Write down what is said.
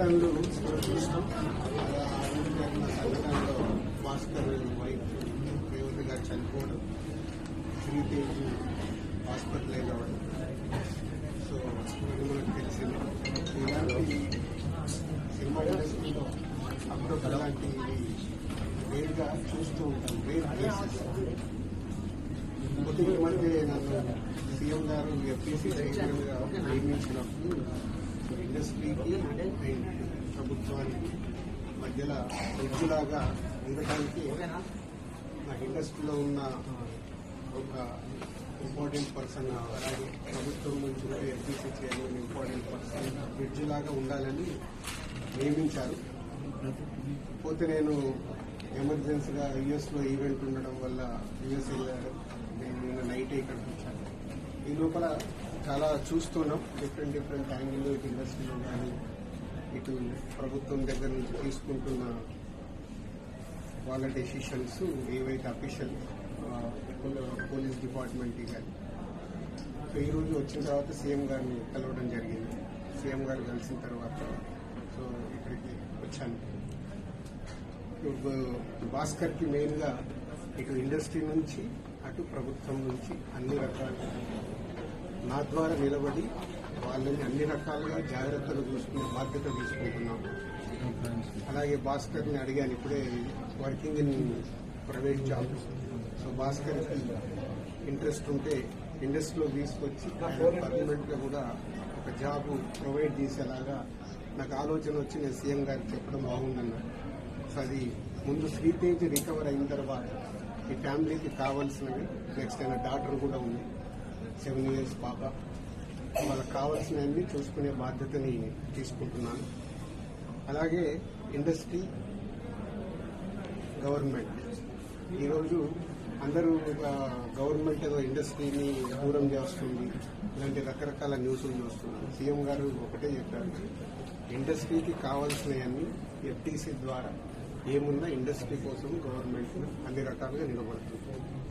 సంఘటనలు చూస్తాం. జరిగిన సంఘటనలో భాస్కర్ వైఫ్ రేవతి గారు చనిపోవడం, శ్రీతేజ్ హాస్పిటలైజ్ అవ్వడం, సో ఇది మనకు తెలిసింది. ఇలాంటి సినిమా ఇండస్ట్రీలో అప్పుడప్పుడు అలాంటి రేర్గా చూస్తూ ఉంటాం. Rare cases. కొద్దిగా మధ్య నన్ను సీఎం గారు ఎఫ్టీసీ చైర్మన్గా నియమించినప్పుడు ఇండస్ట్రీకి అండ్ ప్రభుత్వానికి మధ్యలో ఎడ్జులాగా ఉండటానికి నా ఇండస్ట్రీలో ఉన్న ఒక ఇంపార్టెంట్ పర్సన్, అలాగే ప్రభుత్వం నుంచి కూడా ఎఫ్టీసీ చైర్మన్ ఇంపార్టెంట్ పర్సన్ ఎడ్జులాగా ఉండాలని నియమించారు. పోతే నేను ఎమర్జెన్సీగా యుఎస్లో ఈవెంట్ ఉండడం వల్ల యుఎస్ వెళ్ళారు. నేను నిన్న నైట్ ఇక్కడికి వచ్చాను. ఈ లోపల చాలా చూస్తున్నాం, డిఫరెంట్ యాంగిల్లో ఇటు ఇండస్ట్రీలో కానీ ఇటు ప్రభుత్వం దగ్గర నుంచి తీసుకుంటున్న వాళ్ళ డెసిషన్స్ ఏవైతే అఫీషియల్ పోలీస్ డిపార్ట్మెంట్ కానీ. సో ఈరోజు వచ్చిన తర్వాత సీఎం గారిని కలవడం జరిగింది. సీఎం గారు కలిసిన తర్వాత సో ఇక్కడికి వచ్చాను. భాస్కర్కి మెయిన్గా ఇటు ఇండస్ట్రీ నుంచి అటు ప్రభుత్వం నుంచి అన్ని రకాలుగా నా ద్వారా నిలబడి వాళ్ళని అన్ని రకాలుగా జాగ్రత్తలు చూసుకునే బాధ్యత తీసుకుంటున్నాం. అలాగే భాస్కర్ని అడిగాను, ఇప్పుడే working in private job. So భాస్కర్కి ఇంట్రెస్ట్ ఉంటే ఇండస్ట్రీలో తీసుకొచ్చి పర్మనెంట్గా కూడా ఒక జాబ్ ప్రొవైడ్ చేసేలాగా నాకు ఆలోచన వచ్చి నేను సీఎం గారికి చెప్పడం బాగుందన్నాను. సో అది ముందు శ్రీతేజ్ రికవర్ అయిన తర్వాత ఈ ఫ్యామిలీకి కావాల్సినవి, నెక్స్ట్ అయిన డాక్టర్ కూడా ఉంది, 7 years పాప, వాళ్ళకి కావాల్సినవన్నీ చూసుకునే బాధ్యతని తీసుకుంటున్నాను. అలాగే ఇండస్ట్రీ, గవర్నమెంట్. ఈరోజు అందరూ గవర్నమెంట్ ఏదో ఇండస్ట్రీని దూరం చేస్తుంది, ఇలాంటి రకరకాల న్యూస్లు చూస్తున్నారు. సీఎం గారు ఒకటే చెప్పారు, ఇండస్ట్రీకి కావాల్సినవన్నీ ఎఫ్టీసీ ద్వారా ఏమున్నా ఇండస్ట్రీ కోసం గవర్నమెంట్ అన్ని రకాలుగా నిలబడుతుంది.